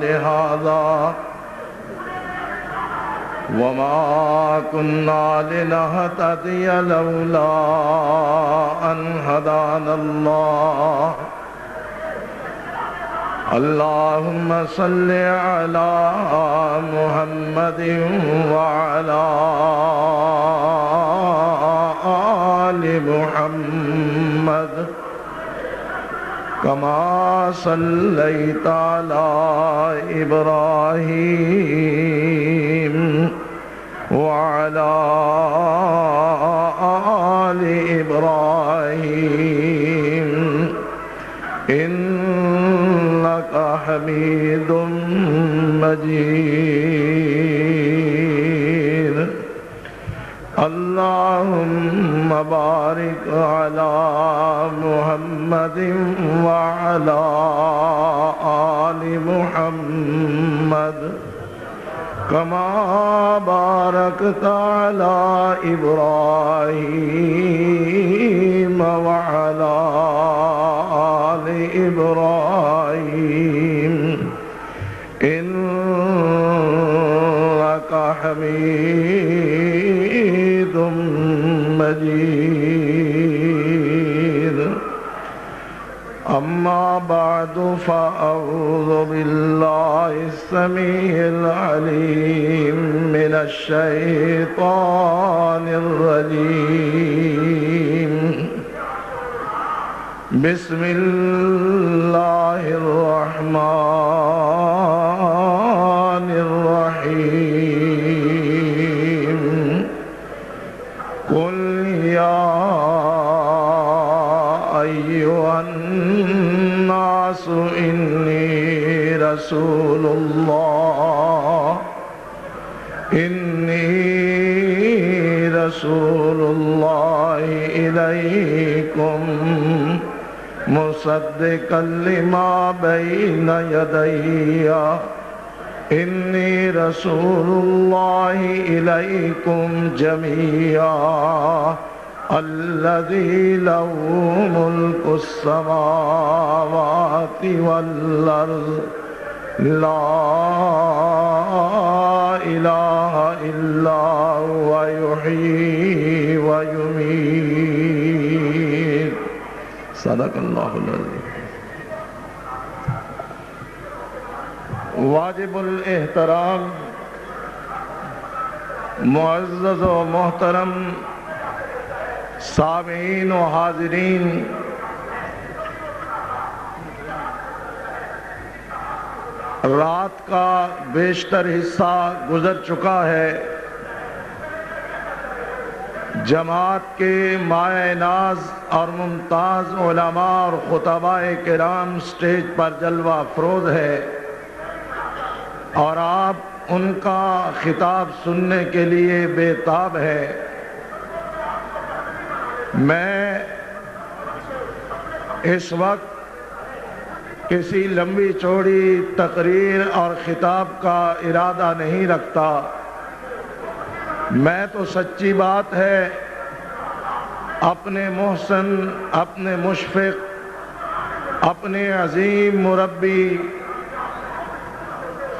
لهذا وما كنا لنهتدي لولا أن هدانا الله اللهم صل على محمد وعلى آل محمد كما صليت على إبراهيم وعلى آل إبراهيم إنك حميد مجيد اللهم بارك على محمد وعلى آل محمد كما باركت على إبراهيم وعلى آل إبراهيم إنك حميد مجيد أما بعد فأعوذ بالله السميع العليم من الشيطان الرجيم بسم الله الرحمن الرحيم قل يا أيها الناس إني رسول الله إليكم مصدقا لما بين يدي إني رسول الله إليكم جميعا الذي له ملك السماوات والأرض لا إله إلا هو يحيي ويميت صدق اللہ العظیم۔ واجب الاحترام معزز و محترم سامعین و حاضرین، رات کا بیشتر حصہ گزر چکا ہے۔ جماعت کے مائع ناز اور ممتاز علماء اور خطباء کرام سٹیج پر جلوہ افروز ہے اور آپ ان کا خطاب سننے کے لیے بے تاب ہے۔ میں اس وقت کسی لمبی چوڑی تقریر اور خطاب کا ارادہ نہیں رکھتا۔ میں تو سچی بات ہے اپنے محسن، اپنے مشفق، اپنے عظیم مربی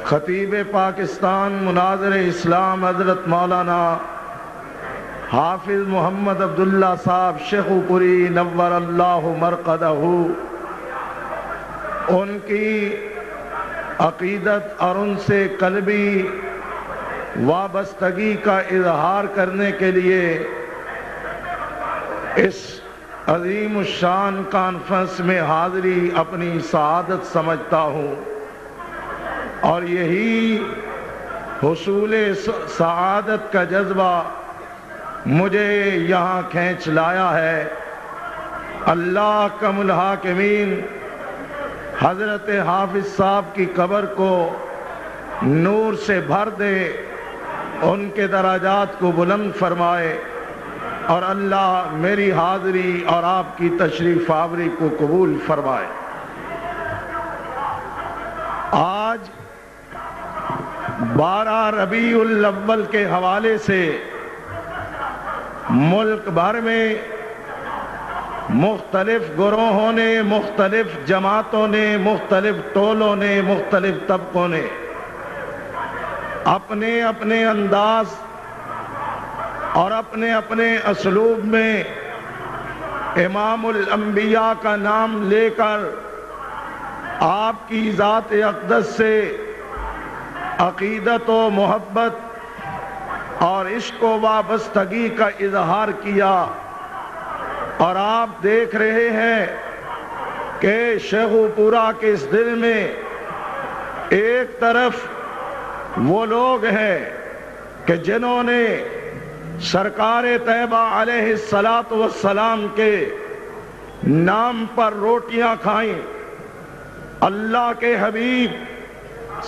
خطیب پاکستان مناظر اسلام حضرت مولانا حافظ محمد عبداللہ صاحب شیخ پوری نور اللہ مرقدہ، ان کی عقیدت اور ان سے قلبی وابستگی کا اظہار کرنے کے لیے اس عظیم الشان کانفرنس میں حاضری اپنی سعادت سمجھتا ہوں، اور یہی حصول سعادت کا جذبہ مجھے یہاں کھینچ لایا ہے۔ اللہ کم الحاکمین حضرت حافظ صاحب کی قبر کو نور سے بھر دے، ان کے درجات کو بلند فرمائے، اور اللہ میری حاضری اور آپ کی تشریف آوری کو قبول فرمائے۔ آج 12 ربیع الاول کے حوالے سے ملک بھر میں مختلف گروہوں نے، مختلف جماعتوں نے، مختلف ٹولوں نے، مختلف طبقوں نے اپنے اپنے انداز اور اپنے اپنے اسلوب میں امام الانبیاء کا نام لے کر آپ کی ذات اقدس سے عقیدت و محبت اور عشق و وابستگی کا اظہار کیا۔ اور آپ دیکھ رہے ہیں کہ شیخو پورہ کے اس دل میں ایک طرف وہ لوگ ہیں کہ جنہوں نے سرکار طیبہ علیہ السلام کے نام پر روٹیاں کھائیں، اللہ کے حبیب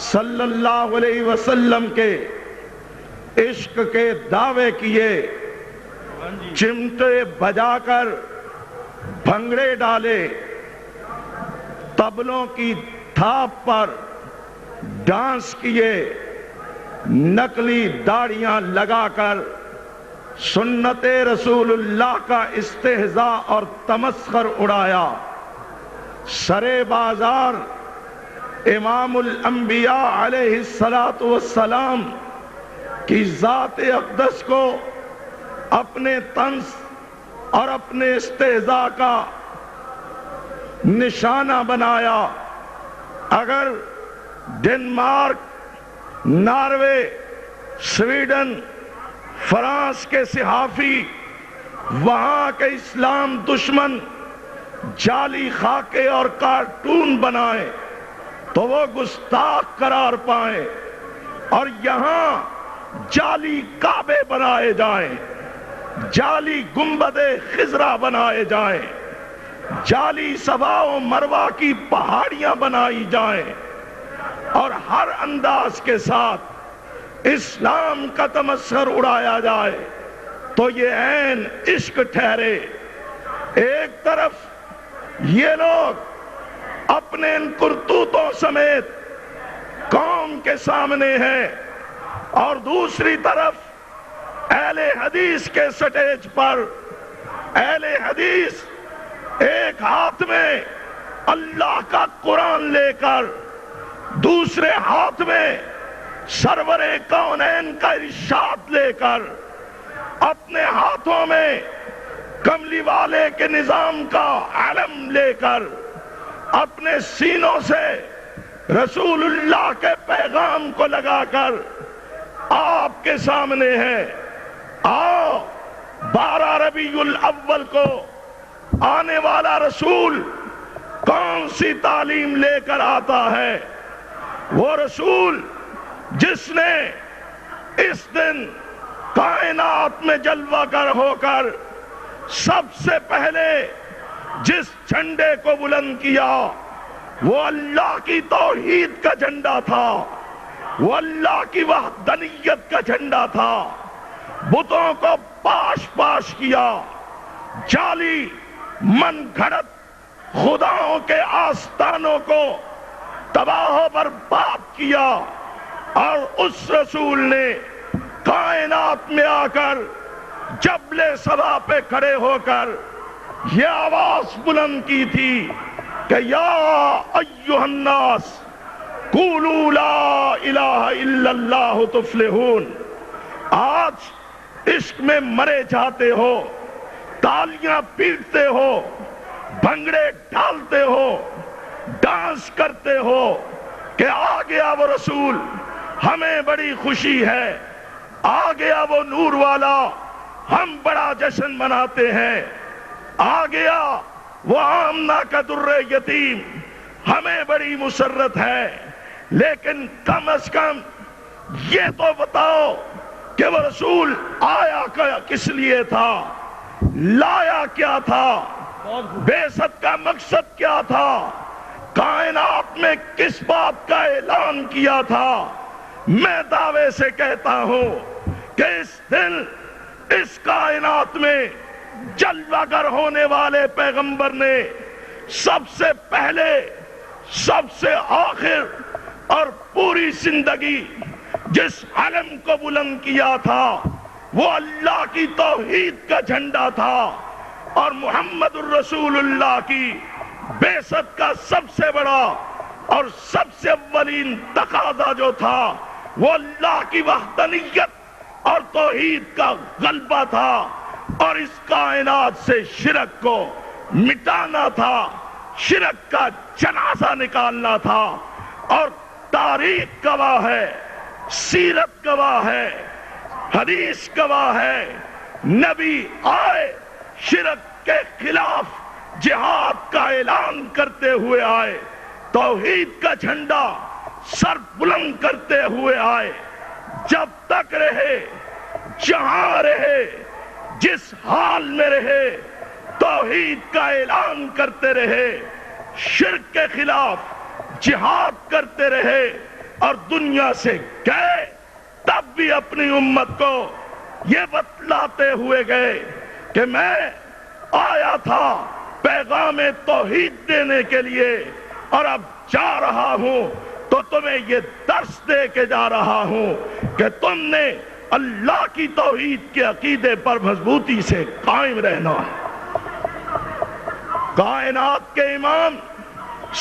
صلی اللہ علیہ وسلم کے عشق کے دعوے کیے، چمٹے بجا کر بھنگڑے ڈالے، طبلوں کی تھاپ پر ڈانس کیے، نقلی داڑیاں لگا کر سنت رسول اللہ کا استہزاء اور تمسخر اڑایا۔ سرے بازار امام الانبیاء علیہ السلام کی ذات اقدس کو اپنے طنز اور اپنے استہزاء کا نشانہ بنایا۔ اگر ڈنمارک، ناروے، سویڈن، فرانس کے صحافی وہاں کے اسلام دشمن جعلی خاکے اور کارٹون بنائیں تو وہ گستاخ قرار پائیں، اور یہاں جعلی کعبے بنائے جائیں، جعلی گنبد خضرا بنائے جائیں، جعلی صفا و مروہ کی پہاڑیاں بنائی جائیں، اور ہر انداز کے ساتھ اسلام کا تمسخر اڑایا جائے، تو یہ عین عشق ٹھہرے۔ ایک طرف یہ لوگ اپنے ان کرتوتوں سمیت قوم کے سامنے ہیں، اور دوسری طرف اہل حدیث کے سٹیج پر اہل حدیث ایک ہاتھ میں اللہ کا قرآن لے کر، دوسرے ہاتھ میں سرور کونین کا ارشاد لے کر، اپنے ہاتھوں میں کملی والے کے نظام کا علم لے کر، اپنے سینوں سے رسول اللہ کے پیغام کو لگا کر آپ کے سامنے ہے۔ آؤ 12 ربیع الاول کو آنے والا رسول کون سی تعلیم لے کر آتا ہے؟ وہ رسول جس نے اس دن کائنات میں جلوہ گر ہو کر سب سے پہلے جس جھنڈے کو بلند کیا وہ اللہ کی توحید کا جھنڈا تھا، وہ اللہ کی وحدانیت کا جھنڈا تھا۔ بتوں کو پاش پاش کیا، جعلی من گھڑت خداؤں کے آستانوں کو تباہ و برباد کیا، اور اس رسول نے کائنات میں آ کر جبل صفا پہ کھڑے ہو کر یہ آواز بلند کی تھی کہ یا ایھا الناس قولوا لا الہ الا اللہ تفلحون۔ آج عشق میں مرے جاتے ہو، تالیاں پیٹتے ہو، بھنگڑے ڈالتے ہو، ڈانس کرتے ہو کہ آ گیا وہ رسول، ہمیں بڑی خوشی ہے، آ گیا وہ نور والا، ہم بڑا جشن مناتے ہیں، آ گیا وہ آمنہ کا در یتیم، ہمیں بڑی مسرت ہے۔ لیکن کم از کم یہ تو بتاؤ کہ وہ رسول آیا کس لیے تھا، لایا کیا تھا، بعثت کا مقصد کیا تھا، کائنات میں کس بات کا اعلان کیا تھا۔ میں دعوے سے کہتا ہوں کہ اس دن اس کائنات میں جلوہ گر ہونے والے پیغمبر نے سب سے پہلے، سب سے آخر اور پوری زندگی جس علم کو بلند کیا تھا وہ اللہ کی توحید کا جھنڈا تھا۔ اور محمد الرسول اللہ کی بعثت کا سب سے بڑا اور سب سے اولین تقاضا جو تھا وہ اللہ کی وحدانیت اور توحید کا غلبہ تھا، اور اس کائنات سے شرک کو مٹانا تھا، شرک کا جنازہ نکالنا تھا۔ اور تاریخ گواہ ہے، سیرت گواہ ہے، حدیث گواہ ہے، نبی آئے شرک کے خلاف جہاد کا اعلان کرتے ہوئے آئے، توحید کا جھنڈا سر بلند کرتے ہوئے آئے، جب تک رہے، جہاں رہے، جس حال میں رہے، توحید کا اعلان کرتے رہے، شرک کے خلاف جہاد کرتے رہے، اور دنیا سے گئے تب بھی اپنی امت کو یہ بتلاتے ہوئے گئے کہ میں آیا تھا پیغام توحید دینے کے لیے، اور اب جا رہا ہوں تو تمہیں یہ درس دے کے جا رہا ہوں کہ تم نے اللہ کی توحید کے عقیدے پر مضبوطی سے قائم رہنا ہے۔ کائنات کے امام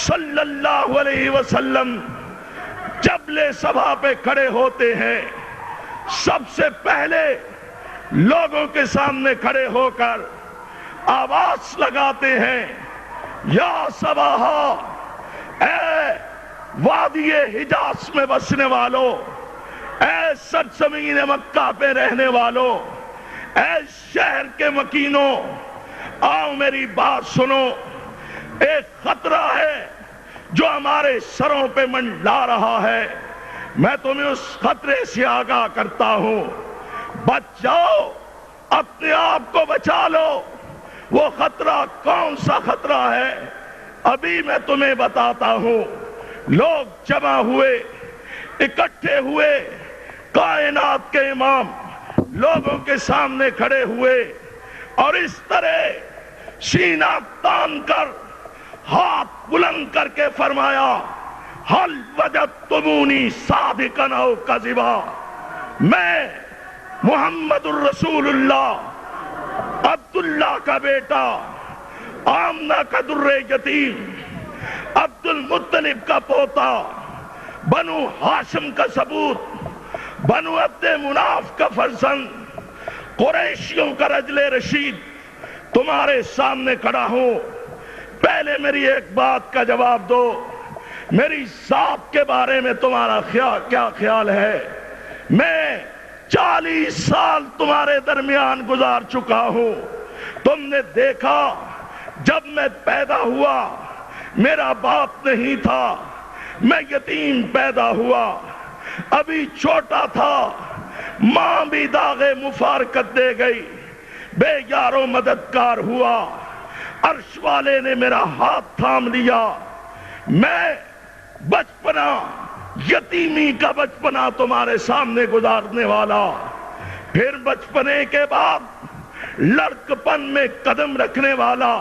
صلی اللہ علیہ وسلم جب لے سبھا پہ کھڑے ہوتے ہیں، سب سے پہلے لوگوں کے سامنے کھڑے ہو کر آواز لگاتے ہیں، یا صباحا، اے وادی حجاز میں بسنے والوں، اے سرزمین مکہ پہ رہنے والوں، اے شہر کے مکینوں، آؤ میری بات سنو۔ ایک خطرہ ہے جو ہمارے سروں پہ منڈلا رہا ہے، میں تمہیں اس خطرے سے آگاہ کرتا ہوں، بچ جاؤ، اپنے آپ کو بچا لو۔ وہ خطرہ کون سا خطرہ ہے؟ ابھی میں تمہیں بتاتا ہوں۔ لوگ جمع ہوئے، اکٹھے ہوئے، کائنات کے امام لوگوں کے سامنے کھڑے ہوئے، اور اس طرح سینہ تان کر، ہاتھ بلند کر کے فرمایا، حل وجدتمونی صادقا او کذبا، میں محمد الرسول اللہ، عبداللہ کا بیٹا، آمنہ کا در یتیم، عبد المطلب کا پوتا، بنو ہاشم کا ثبوت، بنو عبد مناف کا فرزند، قریشیوں کا رجل رشید تمہارے سامنے کھڑا ہوں۔ پہلے میری ایک بات کا جواب دو، میری ذات کے بارے میں تمہارا کیا خیال ہے؟ میں 40 سال تمہارے درمیان گزار چکا ہوں۔ تم نے دیکھا جب میں پیدا ہوا میرا باپ نہیں تھا، میں یتیم پیدا ہوا، ابھی چھوٹا تھا، ماں بھی داغ مفارقت دے گئی، بے یار و مددگار ہوا، عرش والے نے میرا ہاتھ تھام لیا۔ میں بچپنا، یتیمی کا بچپنا تمہارے سامنے گزارنے والا، پھر بچپنے کے بعد لڑکپن میں قدم رکھنے والا،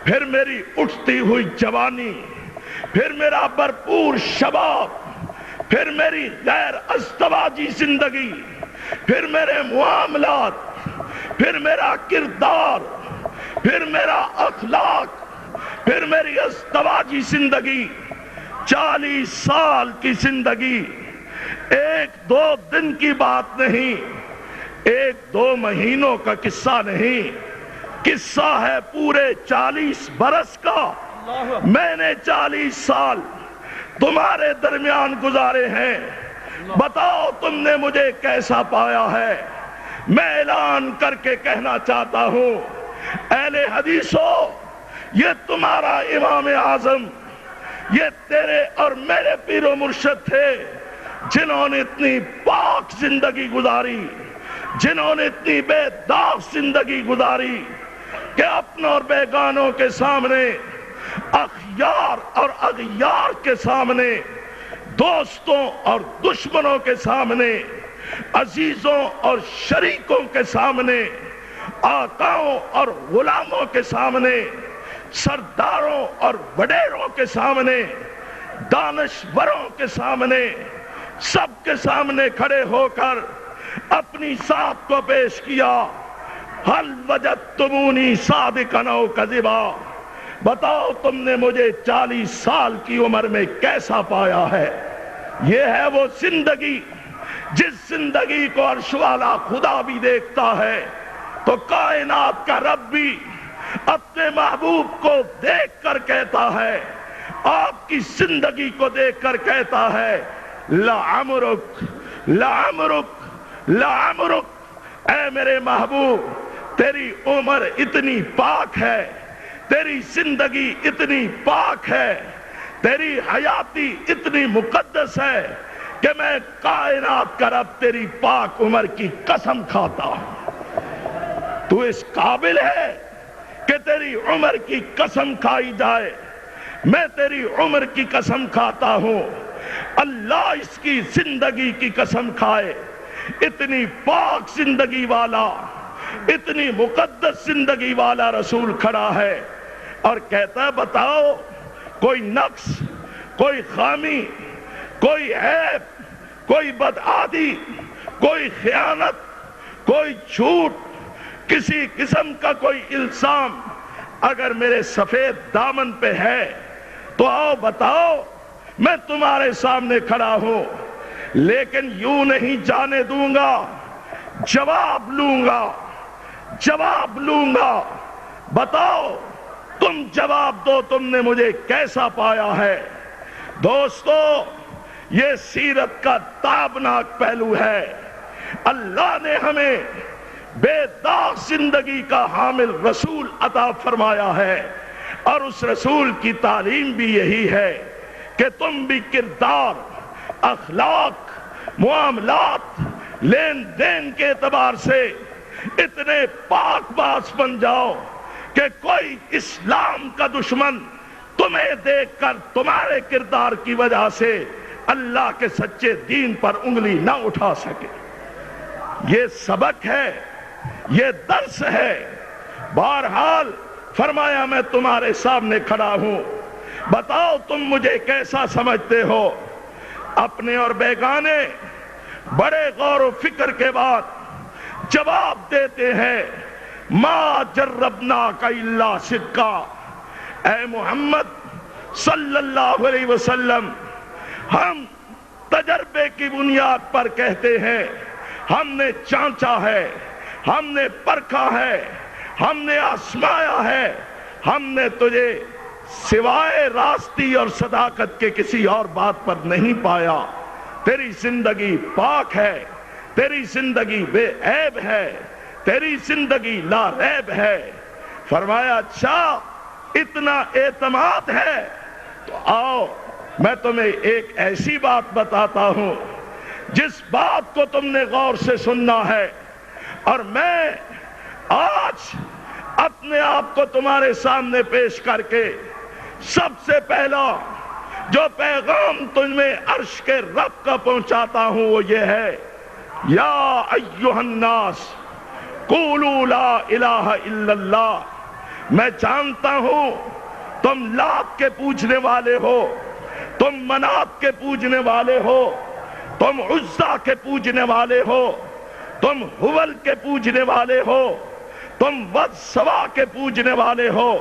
پھر میری اٹھتی ہوئی جوانی، پھر میرا بھرپور شباب، پھر میری غیر ازدواجی زندگی، پھر میرے معاملات، پھر میرا کردار، پھر میرا اخلاق، پھر میری ازدواجی زندگی۔ 40 سال کی زندگی ایک دو دن کی بات نہیں، ایک دو مہینوں کا قصہ نہیں، قصہ ہے پورے 40 برس کا۔ میں نے 40 سال تمہارے درمیان گزارے ہیں، بتاؤ تم نے مجھے کیسا پایا ہے؟ میں اعلان کر کے کہنا چاہتا ہوں، اہل حدیثو، یہ تمہارا امام اعظم، یہ تیرے اور میرے پیر و مرشد تھے، جنہوں نے اتنی پاک زندگی گزاری، جنہوں نے اتنی بے داغ زندگی گزاری کہ اپنوں اور بیگانوں کے سامنے، اخیار اور اغیار کے سامنے، دوستوں اور دشمنوں کے سامنے، عزیزوں اور شریکوں کے سامنے، آقاؤں اور غلاموں کے سامنے، سرداروں اور وڈیروں کے سامنے، دانشوروں کے سامنے، سب کے سامنے کھڑے ہو کر اپنی ذات کو پیش کیا، حل وجدتمونی صادقا او کذبا، بتاؤ تم نے مجھے 40 سال کی عمر میں کیسا پایا ہے۔ یہ ہے وہ زندگی جس زندگی کو عرش والا خدا بھی دیکھتا ہے، تو کائنات کا رب بھی اپنے محبوب کو دیکھ کر کہتا ہے، آپ کی زندگی کو دیکھ کر کہتا ہے، لعمرک لعمرک لعمرک، اے میرے محبوب تیری عمر اتنی پاک ہے، تیری زندگی اتنی پاک ہے، تیری حیاتی اتنی مقدس ہے کہ میں کائنات کا رب تیری پاک عمر کی قسم کھاتا ہوں۔ تو اس قابل ہے کہ تیری عمر کی قسم کھائی جائے؟ میں تیری عمر کی قسم کھاتا ہوں، اللہ اس کی زندگی کی قسم کھائے۔ اتنی پاک زندگی والا، اتنی مقدس زندگی والا رسول کھڑا ہے اور کہتا ہے بتاؤ کوئی نقص، کوئی خامی، کوئی عیب، کوئی بدعادی، کوئی خیانت، کوئی جھوٹ، کسی قسم کا کوئی الزام اگر میرے سفید دامن پہ ہے تو آؤ بتاؤ، میں تمہارے سامنے کھڑا ہوں، لیکن یوں نہیں جانے دوں گا، جواب لوں گا، جواب لوں گا۔ بتاؤ تم جواب دو، تم نے مجھے کیسا پایا ہے؟ دوستو، یہ سیرت کا تابناک پہلو ہے۔ اللہ نے ہمیں بے داغ زندگی کا حامل رسول عطا فرمایا ہے، اور اس رسول کی تعلیم بھی یہی ہے کہ تم بھی کردار، اخلاق، معاملات، لین دین کے اعتبار سے اتنے پاک باز بن جاؤ کہ کوئی اسلام کا دشمن تمہیں دیکھ کر تمہارے کردار کی وجہ سے اللہ کے سچے دین پر انگلی نہ اٹھا سکے۔ یہ سبق ہے، یہ درس ہے۔ بہرحال فرمایا میں تمہارے سامنے کھڑا ہوں، بتاؤ تم مجھے کیسا سمجھتے ہو؟ اپنے اور بیگانے بڑے غور و فکر کے بعد جواب دیتے ہیں، ما جربناک الا صدقا، اے محمد صلی اللہ علیہ وسلم، ہم تجربے کی بنیاد پر کہتے ہیں، ہم نے چانچا ہے، ہم نے پرکھا ہے، ہم نے آزمایا ہے، ہم نے تجھے سوائے راستی اور صداقت کے کسی اور بات پر نہیں پایا۔ تیری زندگی پاک ہے، تیری زندگی بے عیب ہے، تیری زندگی لا ریب ہے۔ فرمایا اچھا اتنا اعتماد ہے تو آؤ میں تمہیں ایک ایسی بات بتاتا ہوں جس بات کو تم نے غور سے سننا ہے، اور میں آج اپنے آپ کو تمہارے سامنے پیش کر کے سب سے پہلا جو پیغام تم میں عرش کے رب کا پہنچاتا ہوں وہ یہ ہے، یا ایھا الناس قولوا لا الہ الا اللہ۔ میں جانتا ہوں تم لات کے پوجنے والے ہو، تم منات کے پوجنے والے ہو، تم عزا کے پوجنے والے ہو، تم حبل کے پوجنے والے ہو، تم ود سوا کے پوجنے والے ہو۔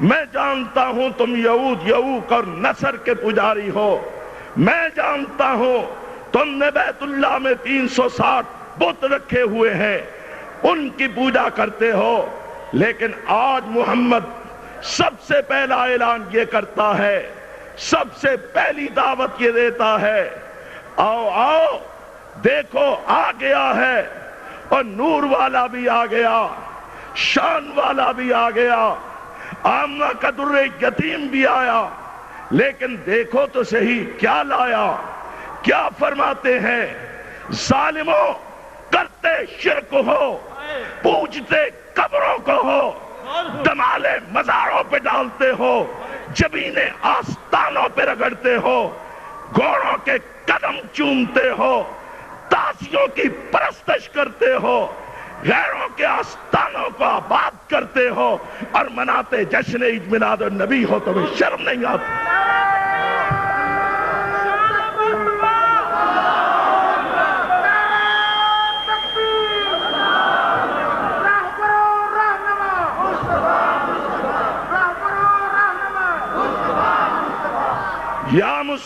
میں جانتا ہوں تم یعود یعوق اور نصر کے پجاری ہو۔ میں جانتا ہوں تم نے بیت اللہ میں 360 بت رکھے ہوئے ہیں، ان کی پوجا کرتے ہو، لیکن آج محمد سب سے پہلا اعلان یہ کرتا ہے، سب سے پہلی دعوت یہ دیتا ہے، آؤ آؤ دیکھو آ گیا ہے، اور نور والا بھی آ گیا، شان والا بھی آ گیا، آمنہ کا در یتیم بھی آیا، لیکن دیکھو تو صحیح کیا لایا۔ کیا فرماتے ہیں؟ ظالموں کرتے شرک ہو، پوجتے قبروں کو ہو، دمالے مزاروں پہ ڈالتے ہو، جبینے آستانوں پہ رگڑتے ہو، گھوڑوں کے قدم چومتے ہو، تازیوں کی پرستش کرتے ہو، غیروں کے آستانوں کو آباد کرتے ہو، اور مناتے جشن عید میلاد النبی ہو، تمہیں شرم نہیں آتی؟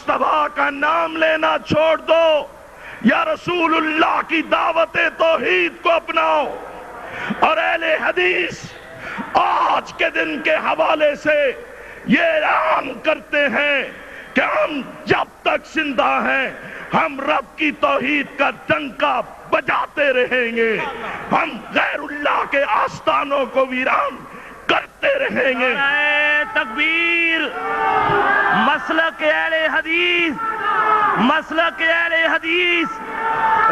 مصطفیٰ کا نام لینا چھوڑ دو یا رسول اللہ کی دعوت توحید کو اپناؤ۔ اور اہل حدیث آج کے دن کے حوالے سے یہ اعلان کرتے ہیں کہ ہم جب تک زندہ ہیں ہم رب کی توحید کا ڈنکا بجاتے رہیں گے، ہم غیر اللہ کے آستانوں کو ویران کرتے رہیں گے۔ نعرہ تکبیر! مسلک اہل حدیث، مسلک اہل حدیث،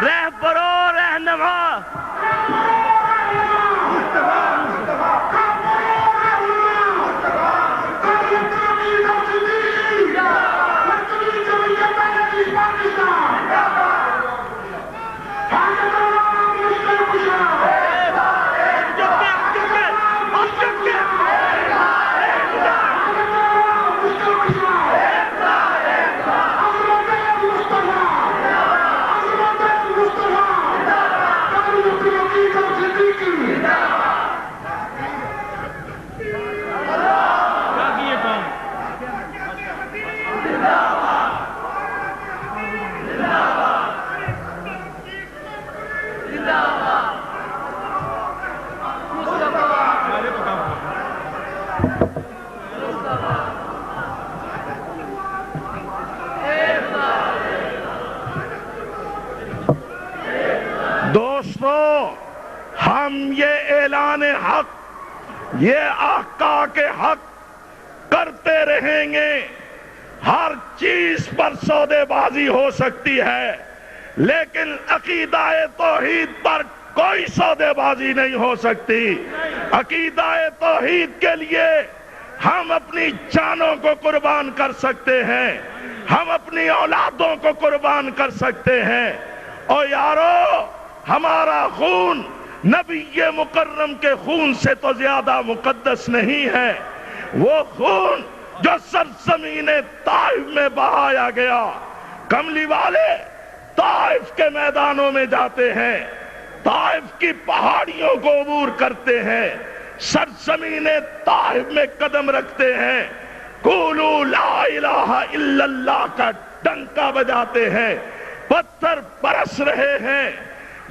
رہبر و رہنما ہم یہ اعلان حق، یہ آقا کے حق کرتے رہیں گے۔ ہر چیز پر سودے بازی ہو سکتی ہے لیکن عقیدہ توحید پر کوئی سودے بازی نہیں ہو سکتی۔ عقیدہ توحید کے لیے ہم اپنی جانوں کو قربان کر سکتے ہیں، ہم اپنی اولادوں کو قربان کر سکتے ہیں۔ اور یارو، ہمارا خون نبی مکرم کے خون سے تو زیادہ مقدس نہیں ہے۔ وہ خون جو سرزمین طائف میں بہایا گیا، کملی والے طائف کے میدانوں میں جاتے ہیں، طائف کی پہاڑیوں کو عبور کرتے ہیں، سرزمین طائف میں قدم رکھتے ہیں، قولوا لا الہ الا اللہ کا ڈنکا بجاتے ہیں، پتھر برس رہے ہیں،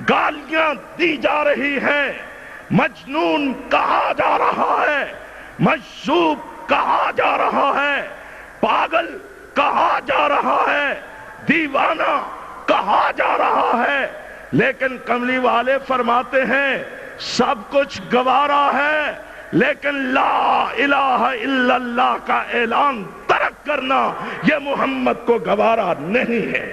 گالیاں دی جا رہی ہیں، مجنون کہا جا رہا ہے، مجذوب کہا جا رہا ہے، پاگل کہا جا رہا ہے، دیوانہ کہا جا رہا ہے، لیکن کملی والے فرماتے ہیں سب کچھ گوارا ہے لیکن لا الہ الا اللہ کا اعلان ترک کرنا یہ محمد کو گوارا نہیں ہے۔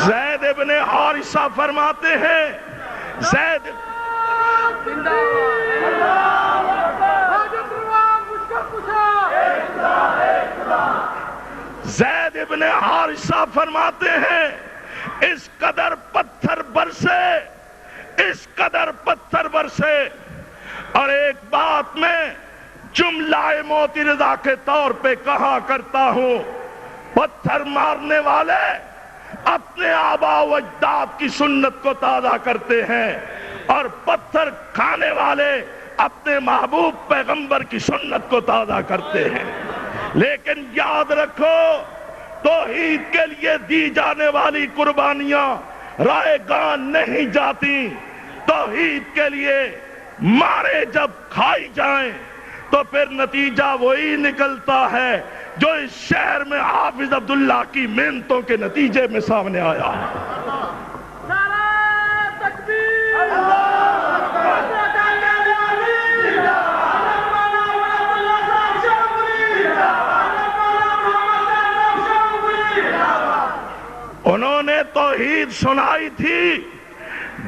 زید ابن حارثہ فرماتے ہیں، زید ابن حارثہ فرماتے ہیں اس قدر پتھر برسے، اس قدر پتھر برسے، اور ایک بات میں جملہ معترضہ کے طور پہ کہا کرتا ہوں، پتھر مارنے والے اپنے آبا و اجداد کی سنت کو تازہ کرتے ہیں اور پتھر کھانے والے اپنے محبوب پیغمبر کی سنت کو تازہ کرتے ہیں۔ لیکن یاد رکھو، توحید کے لیے دی جانے والی قربانیاں رائے گاں نہیں جاتی۔ توحید کے لیے مارے جب کھائی جائیں تو پھر نتیجہ وہی نکلتا ہے جو اس شہر میں حافظ عبداللہ کی محنتوں کے نتیجے میں سامنے آیا ہے۔ انہوں نے توحید سنائی تھی،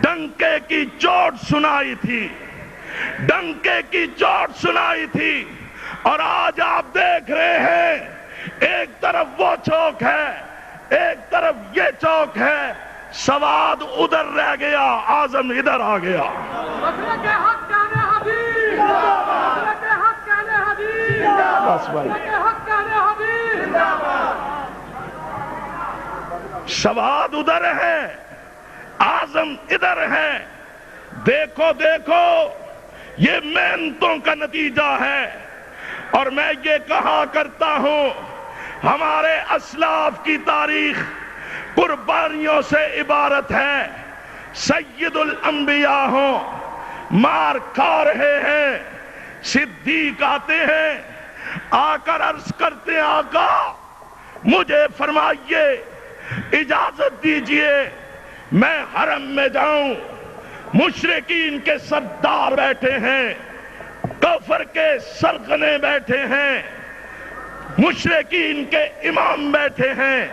ڈنکے کی چوٹ سنائی تھی، ڈنکے کی چوٹ سنائی تھی، اور آج آپ دیکھ رہے ہیں ایک طرف وہ چوک ہے، ایک طرف یہ چوک ہے، سواد ادھر رہ گیا، اعظم ادھر آ گیا۔ بس بھائی، سواد ادھر ہے، اعظم ادھر ہے۔ دیکھو دیکھو، یہ محنتوں کا نتیجہ ہے۔ اور میں یہ کہا کرتا ہوں ہمارے اسلاف کی تاریخ قربانیوں سے عبارت ہے. سید الانبیاء ہوں مار کھا رہے ہیں، صدیق آتے ہیں، آ کر عرض کرتے ہیں آقا مجھے فرمائیے، اجازت دیجئے میں حرم میں جاؤں. مشرکین کے سردار بیٹھے ہیں، کفر کے سرغنے بیٹھے ہیں، مشرکین کے امام بیٹھے ہیں،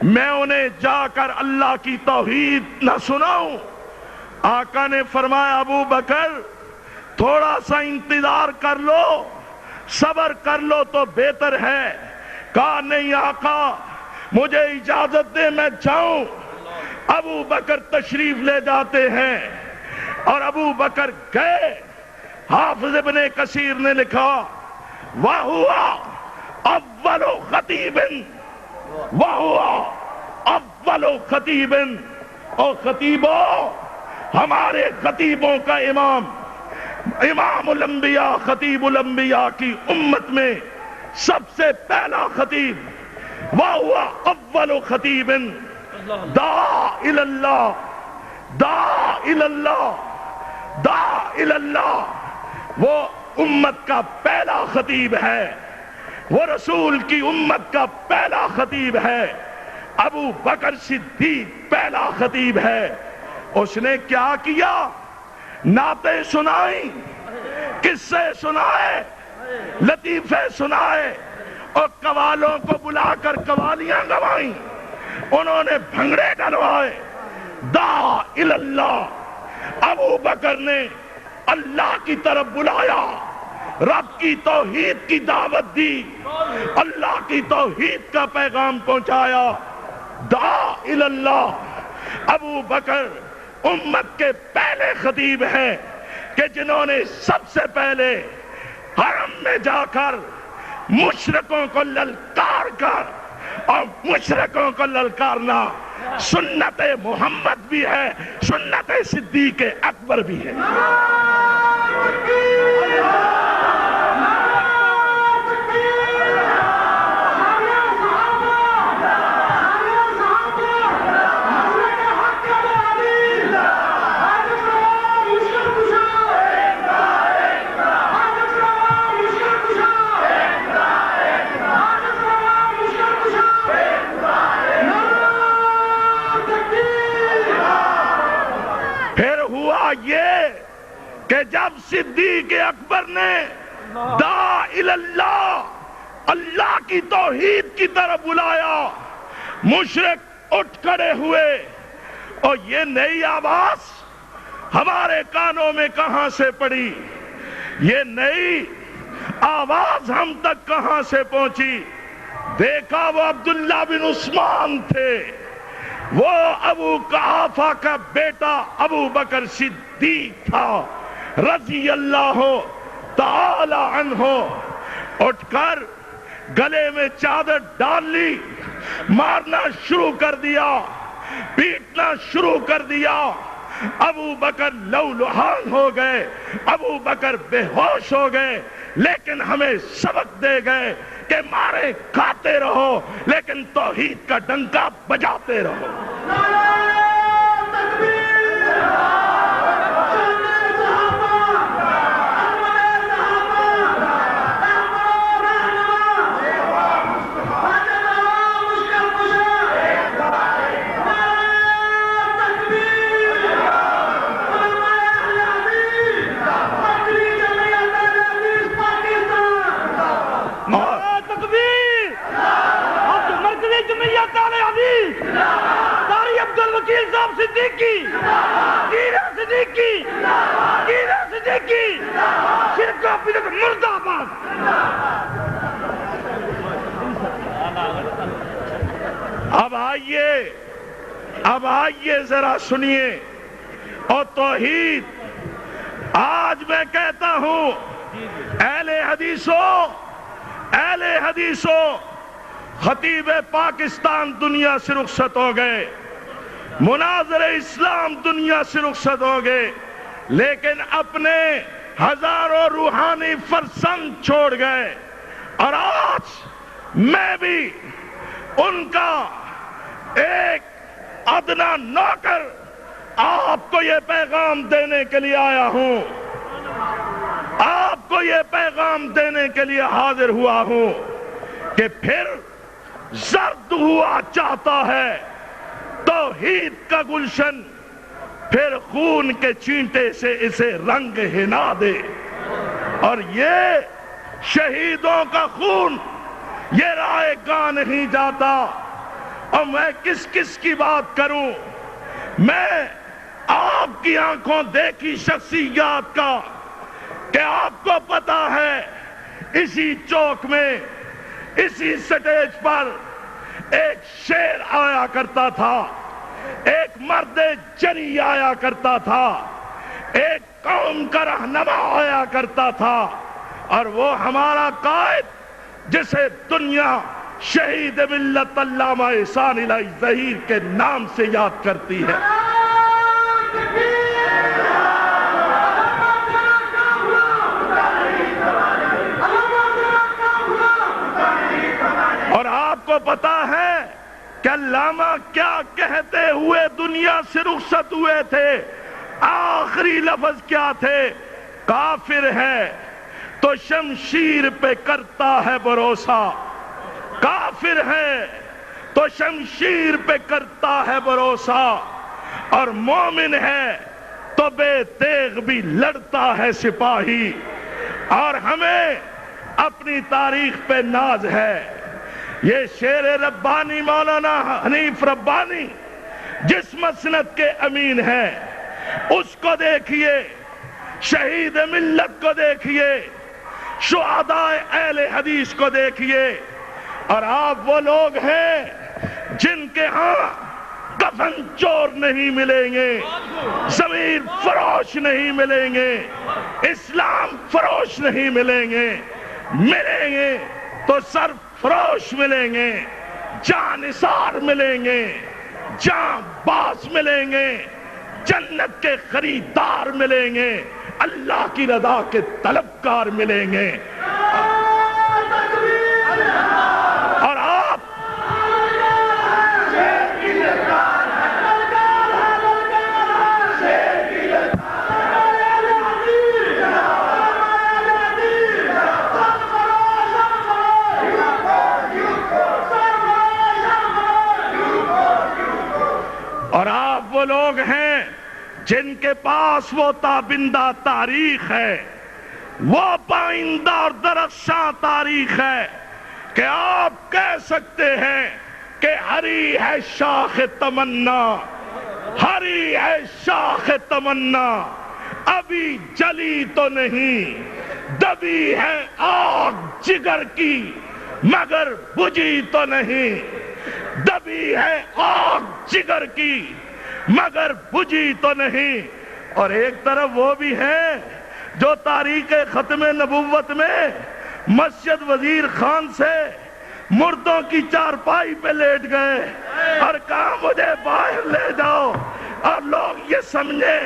میں انہیں جا کر اللہ کی توحید نہ سناؤں؟ آقا نے فرمایا ابو بکر تھوڑا سا انتظار کر لو، صبر کر لو تو بہتر ہے. کہا نہیں آقا مجھے اجازت دے میں جاؤں. ابو بکر تشریف لے جاتے ہیں اور ابو بکر گئے. حافظ ابن کثیر نے لکھا وَهُوَ أَوَّلُ خَطِيبٍ وَهُوَ أَوَّلُ خَطِيبٍ. اور خطیبوں، ہمارے خطیبوں کا امام الانبیاء خطیب الانبیاء کی امت میں سب سے پہلا خطیب. وَهُوَ أَوَّلُ خَطِيبٍ دَعَا إِلَى اللَّهِ دَعَا إِلَى اللَّهِ دَعَا إِلَى اللَّهِ. وہ امت کا پہلا خطیب ہے، وہ رسول کی امت کا پہلا خطیب ہے. ابو بکر صدیق پہلا خطیب ہے. اس نے کیا کیا؟ نعتیں سنائیں، قصے سنائے، لطیفے سنائے اور قوالوں کو بلا کر قوالیاں گوائیں. انہوں نے بھنگڑے ڈلوائے. دعا الی اللہ، ابو بکر نے اللہ کی طرف بلایا، رب کی توحید کی دعوت دی، اللہ کی توحید کا پیغام پہنچایا. دعا الی اللہ. ابو بکر امت کے پہلے خطیب ہیں کہ جنہوں نے سب سے پہلے حرم میں جا کر مشرکوں کو للکار کر، اور مشرکوں کو للکارنا سنت محمد بھی ہے، سنت صدیق اکبر بھی ہے. یہ کہ جب صدیق اکبر نے دعا الی اللہ، اللہ کی توحید کی طرف بلایا، مشرک اٹھ کھڑے ہوئے. اور یہ نئی آواز ہمارے کانوں میں کہاں سے پڑی؟ یہ نئی آواز ہم تک کہاں سے پہنچی؟ دیکھا وہ عبداللہ بن عثمان تھے، وہ ابو قحافہ کا بیٹا ابو بکر صدیق تھا رضی اللہ تعالی عنہ. اٹھ کر گلے میں چادر ڈال لی، مارنا شروع کر دیا، پیٹنا شروع کر دیا. ابو بکر لہولہان ہو گئے، ابو بکر بے ہوش ہو گئے. لیکن ہمیں سبق دے گئے کہ مارے کھاتے رہو لیکن توحید کا ڈنکا بجاتے رہو. صدیقی، صدیقی، صدیقی، شرک و بدعت مردہ آباد. اب آئیے ذرا سنیے. اور توحید، آج میں کہتا ہوں اہل حدیثوں، خطیب پاکستان دنیا سے رخصت ہو گئے، مناظر اسلام دنیا سے رخصت ہو گئے، لیکن اپنے ہزاروں روحانی فرزند چھوڑ گئے. اور آج میں بھی ان کا ایک ادنا نوکر آپ کو یہ پیغام دینے کے لیے آیا ہوں، آپ کو یہ پیغام دینے کے لیے حاضر ہوا ہوں کہ پھر زرد ہوا چاہتا ہے توحید کا گلشن، پھر خون کے چینٹے سے اسے رنگ ہنا دے۔ اور یہ شہیدوں کا خون یہ رائے گاہ نہیں جاتا۔ اور میں کس کس کی بات کروں؟ میں آپ کی آنکھوں دیکھی شخصیات کا، کہ آپ کو پتا ہے اسی چوک میں، اسی سٹیج پر ایک شیر آیا کرتا تھا، ایک مرد جری آیا کرتا تھا، ایک قوم کا رہنما آیا کرتا تھا، اور وہ ہمارا قائد جسے دنیا شہید ملت علامہ احسان الہی ظہیر کے نام سے یاد کرتی ہے۔ اور آپ کو پتا ہے کہ علامہ کیا کہتے ہوئے دنیا سے رخصت ہوئے تھے؟ آخری لفظ کیا تھے؟ کافر ہے تو شمشیر پہ کرتا ہے بھروسہ، کافر ہے تو شمشیر پہ کرتا ہے بھروسہ، اور مومن ہے تو بے تیغ بھی لڑتا ہے سپاہی۔ اور ہمیں اپنی تاریخ پہ ناز ہے۔ یہ شیر ربانی مولانا حنیف ربانی جس مسند کے امین ہیں، اس کو دیکھیے، شہید ملت کو دیکھیے، شہداء اہل حدیث کو دیکھیے، اور آپ وہ لوگ ہیں جن کے ہاں کفن چور نہیں ملیں گے، ضمیر فروش نہیں ملیں گے، اسلام فروش نہیں ملیں گے، ملیں گے تو سر فروش ملیں گے، جان نثار ملیں گے، جان باز ملیں گے، جنت کے خریدار ملیں گے، اللہ کی رضا کے طلبکار ملیں گے۔ اور آپ وہ لوگ ہیں جن کے پاس وہ تابندہ تاریخ ہے، وہ پائندہ اور درخشاں تاریخ ہے کہ آپ کہہ سکتے ہیں کہ ہری ہے شاخ تمنا، ہری ہے شاخ تمنا، ابھی جلی تو نہیں، دبی ہے آگ جگر کی مگر بجھی تو نہیں، دبی ہے آگ جگر کی مگر بجھی تو نہیں۔ اور ایک طرف وہ بھی ہیں جو تاریخ ختم نبوت میں مسجد وزیر خان سے مردوں کی چارپائی پہ لیٹ گئے اور کہا مجھے باہر لے جاؤ، اور لوگ یہ سمجھیں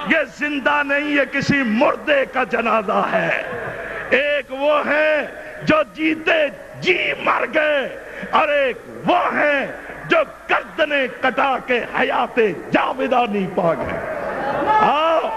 یہ زندہ نہیں، یہ کسی مردے کا جنازہ ہے۔ ایک وہ ہیں جو جیتے جی مر گئے، اور ایک وہ ہیں جو گردنیں کٹا کے حیات جاودانی پا گئے۔ آؤ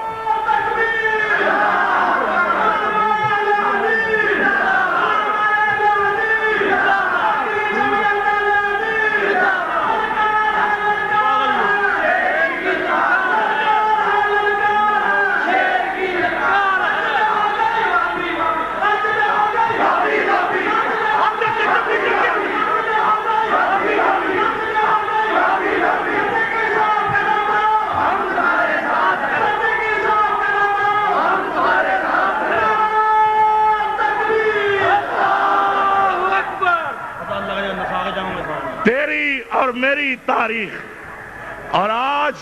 تیری اور میری تاریخ، اور آج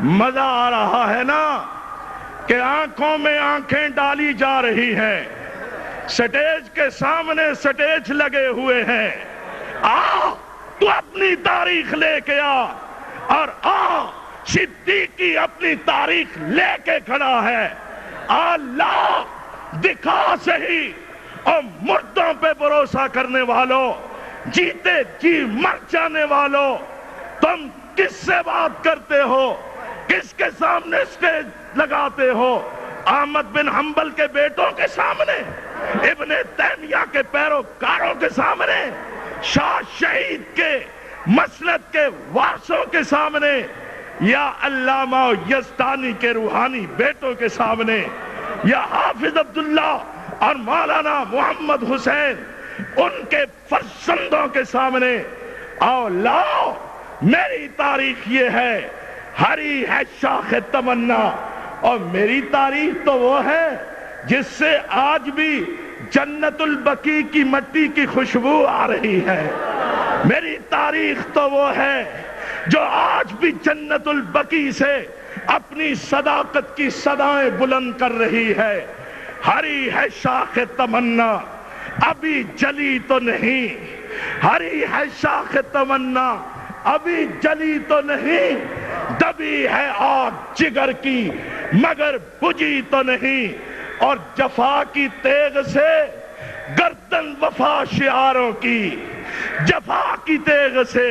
مزہ آ رہا ہے نا کہ آنکھوں میں آنکھیں ڈالی جا رہی ہیں، سٹیج کے سامنے سٹیج لگے ہوئے ہیں۔ آ تو اپنی تاریخ لے کے آ، اور آ صدیقی اپنی تاریخ لے کے کھڑا ہے۔ اللہ دکھا صحیح اور مردوں پہ بھروسہ کرنے والوں، جیتے جی مر جانے والوں، تم کس سے بات کرتے ہو؟ کس کے سامنے اسٹیج لگاتے ہو؟ احمد بن حنبل کے بیٹوں کے سامنے، ابن تیمیہ کے پیروکاروں کے سامنے، شاہ شہید کے مسلک کے وارثوں کے سامنے، یا علامہ یزدانی کے روحانی بیٹوں کے سامنے، یا حافظ عبداللہ اور مولانا محمد حسین ان کے فرزندوں کے سامنے، آؤ لاؤ، میری تاریخ یہ ہے، ہری ہے شاخ تمنا، اور میری تاریخ تو وہ ہے جس سے آج بھی جنت البقیع کی مٹی کی خوشبو آ رہی ہے۔ میری تاریخ تو وہ ہے جو آج بھی جنت البقیع سے اپنی صداقت کی صدائیں بلند کر رہی ہے۔ ہری ہے شاخ تمنا، ابھی جلی تو نہیں، ہری ہے شاخ تمنا، ابھی جلی تو نہیں، دبی ہے آگ جگر کی مگر بجھی تو نہیں، اور جفا کی تیغ سے گردن وفا شعاروں کی، جفا کی تیغ سے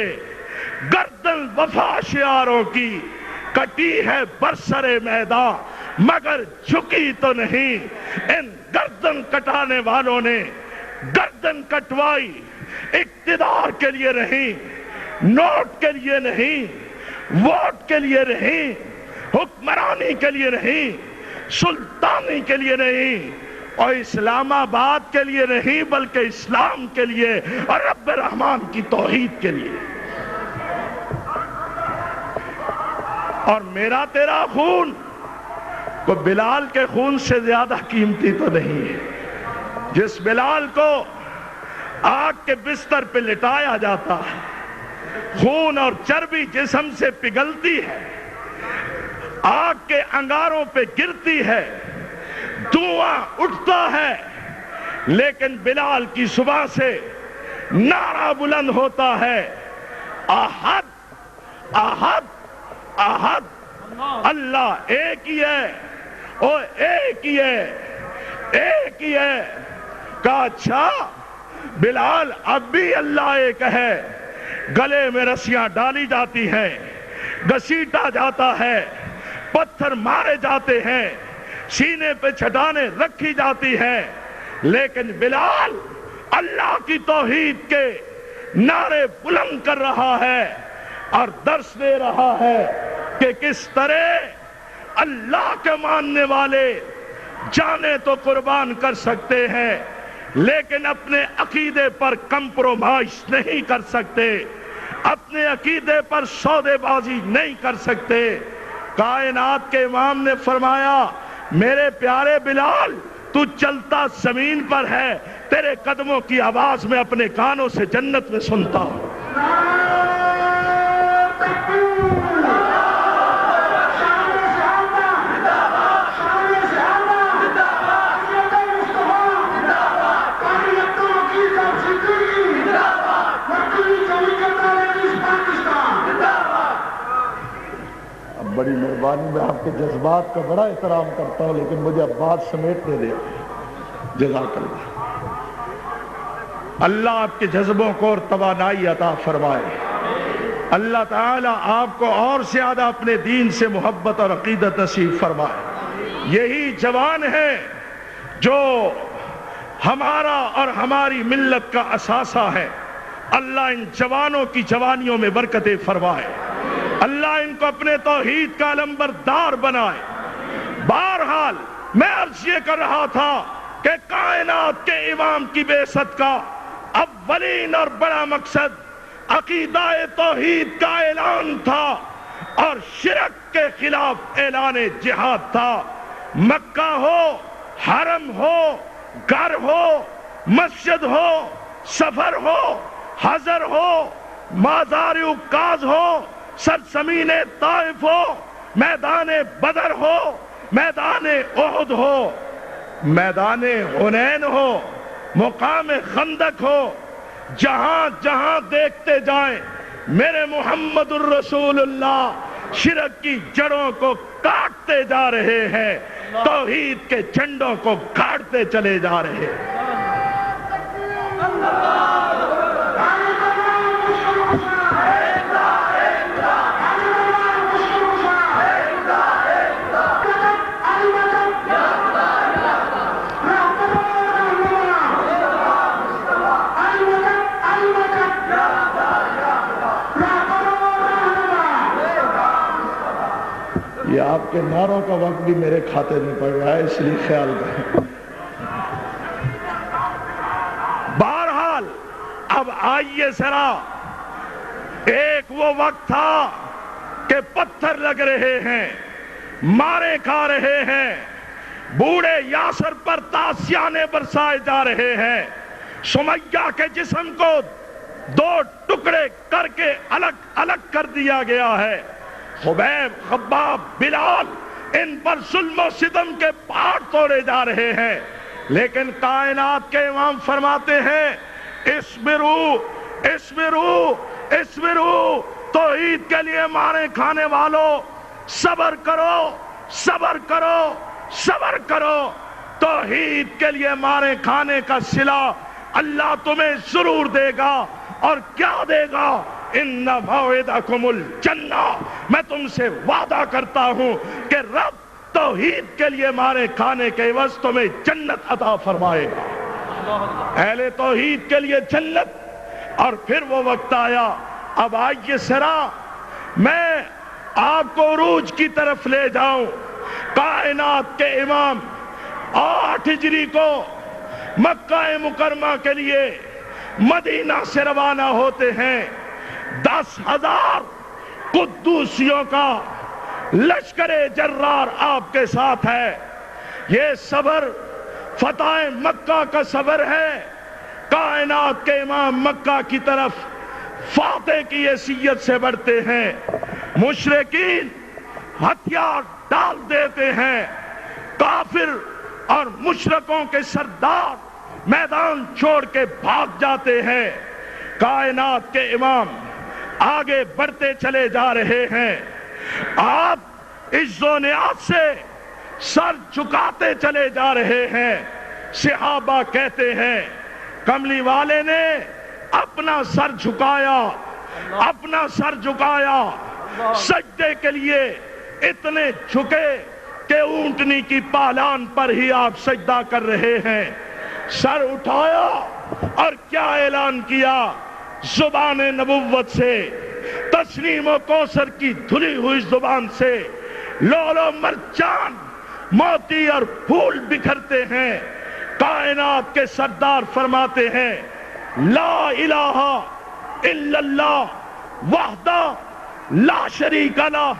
گردن وفا شعاروں کی، کٹی ہے برسر میدان مگر جھکی تو نہیں۔ ان گردن کٹانے والوں نے گردن کٹوائی اقتدار کے لیے نہیں، نوٹ کے لیے نہیں، ووٹ کے لیے نہیں، حکمرانی کے لیے نہیں، سلطانی کے لیے نہیں، اور اسلام آباد کے لیے نہیں، بلکہ اسلام کے لیے اور رب رحمان کی توحید کے لیے۔ اور میرا تیرا خون کوئی بلال کے خون سے زیادہ قیمتی تو نہیں ہے۔ جس بلال کو آگ کے بستر پہ لٹایا جاتا ہے، خون اور چربی جسم سے پگھلتی ہے، آگ کے انگاروں پہ گرتی ہے، دھواں اٹھتا ہے، لیکن بلال کی زبان سے نعرہ بلند ہوتا ہے، احد احد احد، اللہ ایک ہی ہے، او ایک ہی ہے، ایک ہی ہے۔ کہا اچھا بلال اب بھی اللہ ایک ہے، گلے میں رسیاں ڈالی جاتی ہیں، گھسیٹا جاتا ہے، پتھر مارے جاتے ہیں، سینے پہ چٹانیں رکھی جاتی ہیں، لیکن بلال اللہ کی توحید کے نعرے بلند کر رہا ہے اور درس دے رہا ہے کہ کس طرح اللہ کے ماننے والے جانیں تو قربان کر سکتے ہیں، لیکن اپنے عقیدے پر کمپرومائز نہیں کر سکتے، اپنے عقیدے پر سودے بازی نہیں کر سکتے۔ کائنات کے امام نے فرمایا میرے پیارے بلال تو چلتا زمین پر ہے، تیرے قدموں کی آواز میں اپنے کانوں سے جنت میں سنتا ہوں۔ بڑی مہربانی، میں آپ کے جذبات کا بڑا احترام کرتا ہوں، لیکن مجھے اب بات سمیٹنے دے۔ جزاک اللہ، اللہ آپ کے جذبوں کو اور توانائی عطا فرمائے، اللہ تعالیٰ آپ کو اور زیادہ اپنے دین سے محبت اور عقیدت نصیب فرمائے۔ یہی جوان ہیں جو ہمارا اور ہماری ملت کا اثاثہ ہے، اللہ ان جوانوں کی جوانیوں میں برکتیں فرمائے، اللہ ان کو اپنے توحید کا علمبردار بنائے۔ بہرحال میں عرض یہ کر رہا تھا کہ کائنات کے امام کی بعثت کا اولین اور بڑا مقصد عقیدہ توحید کا اعلان تھا اور شرک کے خلاف اعلان جہاد تھا۔ مکہ ہو، حرم ہو، گھر ہو، مسجد ہو، سفر ہو، حضر ہو، مازار عکاظ ہو، سرزمین طائف ہو، میدان بدر ہو، میدان احد ہو، میدان حنین ہو، مقام خندق ہو، جہاں جہاں دیکھتے جائیں میرے محمد الرسول اللہ شرک کی جڑوں کو کاٹتے جا رہے ہیں، توحید کے جھنڈوں کو گاڑتے چلے جا رہے ہیں۔ یہ آپ کے نعروں کا وقت بھی میرے کھاتے میں پڑ رہا ہے، اس لیے خیال کریں۔ بہرحال اب آئیے ذرا، ایک وہ وقت تھا کہ پتھر لگ رہے ہیں، مارے کھا رہے ہیں، بوڑھے یاسر پر تازیانے برسائے جا رہے ہیں، سمیہ کے جسم کو 2 ٹکڑے کر کے الگ الگ کر دیا گیا ہے، خبیب، خباب، بلال ان پر ظلم و ستم کے پہاڑ توڑے جا رہے ہیں، لیکن کائنات کے امام فرماتے ہیں اسبرو اسبرو اسبرو، توحید کے لیے مارے کھانے والوں صبر کرو صبر کرو صبر کرو، توحید کے لیے مارے کھانے کا صلہ اللہ تمہیں ضرور دے گا، اور کیا دے گا؟ ان موعدکم الجنہ، میں تم سے وعدہ کرتا ہوں کہ رب توحید کے لیے مارے کھانے کے عوض تمہیں جنت عطا فرمائے گا، اہل توحید کے لیے جنت۔ اور پھر وہ وقت آیا، اب آئیے ذرا میں آپ کو عروج کی طرف لے جاؤں۔ کائنات کے امام 8 ہجری کو مکہ مکرمہ کے لیے مدینہ سے روانہ ہوتے ہیں، 10,000 قدوسیوں کا لشکر جرار آپ کے ساتھ ہے۔ یہ صبر فتح مکہ کا صبر ہے۔ کائنات کے امام مکہ کی طرف فاتح کی حیثیت سے بڑھتے ہیں، مشرکین ہتھیار ڈال دیتے ہیں، کافر اور مشرکوں کے سردار میدان چھوڑ کے بھاگ جاتے ہیں۔ کائنات کے امام آگے بڑھتے چلے جا رہے ہیں، آپ عز و نیاز سے سر جھکاتے چلے جا رہے ہیں۔ صحابہ کہتے ہیں کملی والے نے اپنا سر جھکایا، اپنا سر جھکایا، سجدے کے لیے اتنے جھکے کہ اونٹنی کی پالان پر ہی آپ سجدہ کر رہے ہیں۔ سر اٹھایا اور کیا اعلان کیا؟ زبان نبوت سے، تسنیم و کوثر کی دھلی ہوئی زبان سے لولو مرجان، موتی اور پھول بکھرتے ہیں۔ کائنات کے سردار فرماتے ہیں لا الہ الا اللہ وحدہ لا شریک لہ،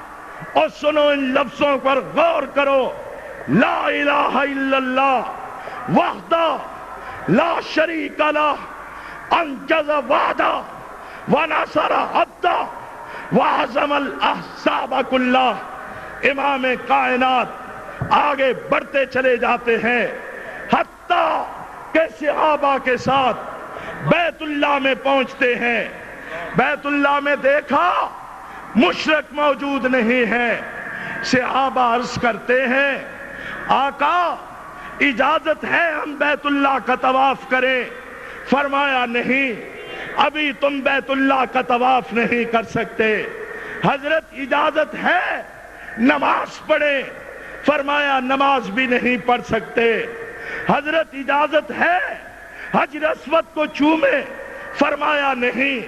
اور سنو ان لفظوں پر غور کرو، لا الہ الا اللہ وحدہ لا شریک لہ، انجز وعدہ ونصر عبدہ وعزم الاحزاب کلہ۔ امام کائنات آگے بڑھتے چلے جاتے ہیں، حتیٰ کہ صحابہ کے ساتھ بیت اللہ میں پہنچتے ہیں۔ بیت اللہ میں دیکھا مشرک موجود نہیں ہے۔ صحابہ عرض کرتے ہیں آقا اجازت ہے ہم بیت اللہ کا طواف کریں؟ فرمایا نہیں، ابھی تم بیت اللہ کا طواف نہیں کر سکتے۔ حضرت اجازت ہے نماز پڑھیں؟ فرمایا نماز بھی نہیں پڑھ سکتے۔ حضرت اجازت ہے حجر اسود کو چومیں؟ فرمایا نہیں،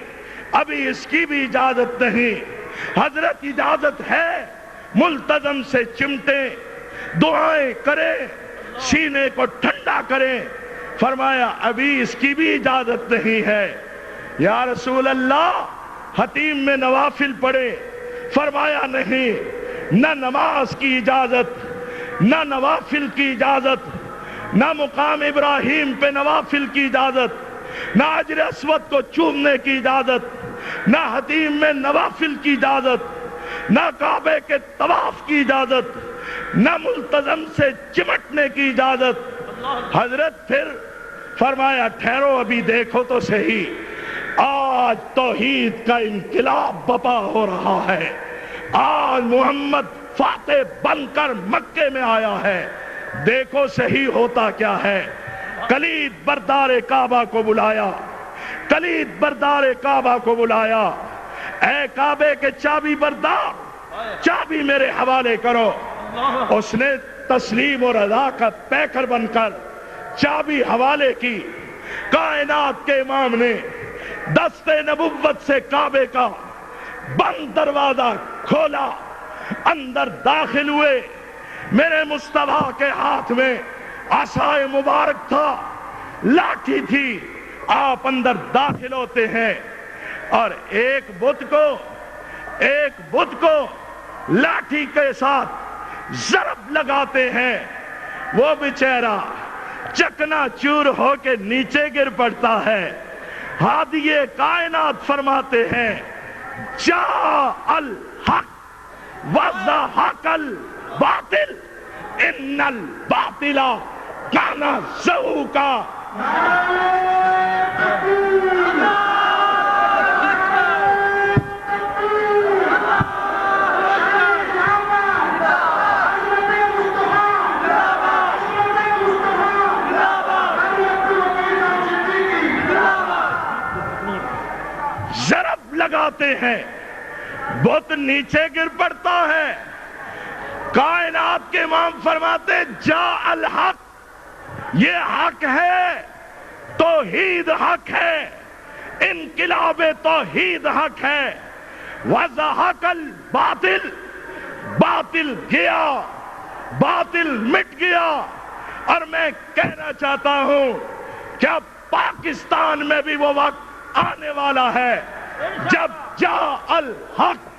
ابھی اس کی بھی اجازت نہیں۔ حضرت اجازت ہے ملتزم سے چمٹیں، دعائیں کریں، سینے کو ٹھنڈا کریں؟ فرمایا ابھی اس کی بھی اجازت نہیں ہے۔ یا رسول اللہ حتیم میں نوافل پڑھے؟ فرمایا نہیں، نہ نماز کی اجازت، نہ نوافل کی اجازت، نہ مقام ابراہیم پہ نوافل کی اجازت، نہ حجر اسود کو چومنے کی اجازت، نہ حتیم میں نوافل کی اجازت، نہ کعبے کے طواف کی اجازت، نہ ملتزم سے چمٹنے کی اجازت۔ حضرت پھر فرمایا ٹھہرو ابھی دیکھو تو صحیح، آج توحید کا انقلاب برپا ہو رہا ہے۔ آج محمد فاتح بن کر مکے میں آیا ہے، دیکھو صحیح ہوتا کیا ہے۔ کلید بردار کعبہ کو بلایا، کلید بردار کعبہ کو بلایا، اے کعبے کے چابی بردار، چابی میرے حوالے کرو۔ اس نے تسلیم و رضا کا پیکر بن کر چابی حوالے کی۔ کائنات کے امام نے دست نبوت سے کعبے کا بند دروازہ کھولا، اندر داخل ہوئے. میرے مصطفیٰ کے ہاتھ میں عصائے مبارک تھا, لاٹھی تھی. آپ اندر داخل ہوتے ہیں اور ایک بت کو لاٹھی کے ساتھ ضرب لگاتے ہیں. وہ بیچارہ چکنا چور ہو کے نیچے گر پڑتا ہے. ہادی کائنات فرماتے ہیں جاء الحق وزہق الباطل ان الباطل کان زہوقا. ضرب لگاتے ہیں, بت نیچے گر پڑتا ہے. کائنات کے امام فرماتے جاء الحق, یہ حق ہے, توحید حق ہے, انقلاب توحید حق ہے. وزہق الباطل, باطل گیا, باطل مٹ گیا. اور میں کہنا چاہتا ہوں کہ اب پاکستان میں بھی وہ وقت آنے والا ہے جب جاء الحق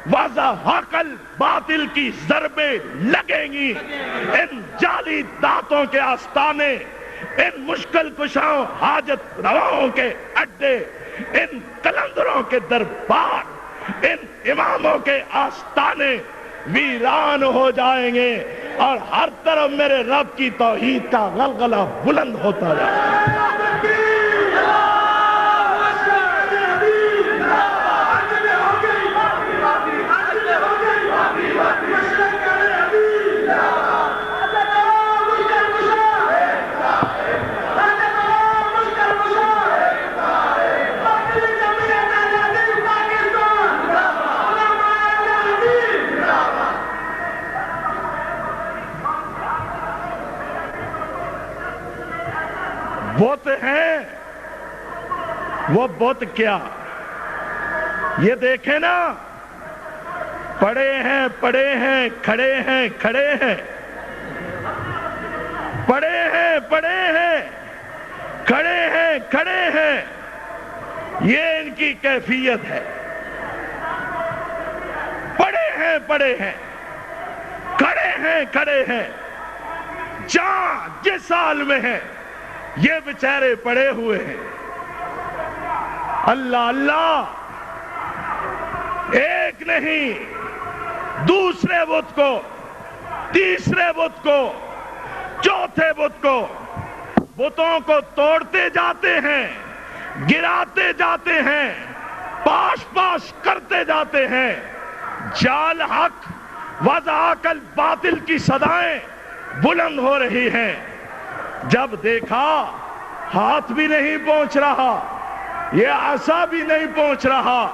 وزہق الباطل کی ضربیں لگیں گی. ان جعلی دانتوں کے آستانے, ان مشکل کشاؤں حاجت رواؤں کے اڈے, ان قلندروں کے دربار, ان اماموں کے آستانے ویران ہو جائیں گے اور ہر طرف میرے رب کی توحید کا غلغلہ بلند ہوتا جائے گا. بت ہیں, وہ بت کیا, یہ دیکھیں نا, پڑے ہیں کھڑے ہیں کھڑے ہیں, پڑے ہیں کھڑے ہیں. یہ ان کی کیفیت ہے. پڑے ہیں کھڑے ہیں. جہاں جس حال میں ہے یہ بیچارے پڑے ہوئے ہیں. اللہ اللہ, ایک نہیں, دوسرے بت کو, تیسرے بت کو, چوتھے بت کو, بتوں کو توڑتے جاتے ہیں, گراتے جاتے ہیں, پاش کرتے جاتے ہیں. جال حق وزہق الباطل کی صدائیں بلند ہو رہی ہیں. جب دیکھا ہاتھ بھی نہیں پہنچ رہا, یہ عصا بھی نہیں پہنچ رہا,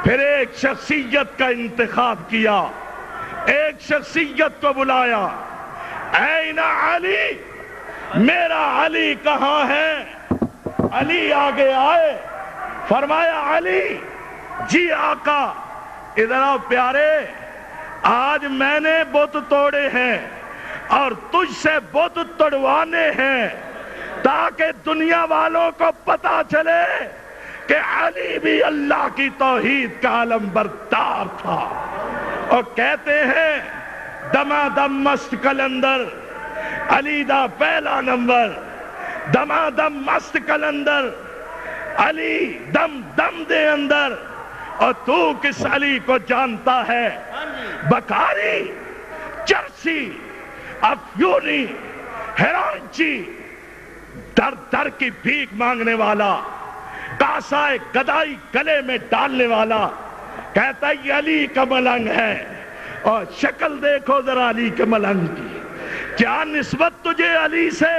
پھر ایک شخصیت کا انتخاب کیا, ایک شخصیت کو بلایا. این علی, میرا علی کہاں ہے؟ علی آگے آئے, فرمایا علی جی آقا ادھر آؤ پیارے, آج میں نے بت توڑے ہیں اور تجھ سے بت توڑوانے ہیں تاکہ دنیا والوں کو پتا چلے کہ علی بھی اللہ کی توحید کا علم بردار تھا. اور کہتے ہیں دمادم مست کلندر, علی دا پہلا نمبر, دمادم مست کلندر, علی دم دم دے اندر. اور تو کس علی کو جانتا ہے؟ بکاری, چرسی, افیونی, ہیرانچی, در در کی بھیک مانگنے والا, کاسائے گدائی گلے میں ڈالنے والا, کہتا ہے یہ علی کا ملنگ ہے. اور شکل دیکھو ذرا علی کے ملنگ کی, کیا نسبت تجھے علی سے؟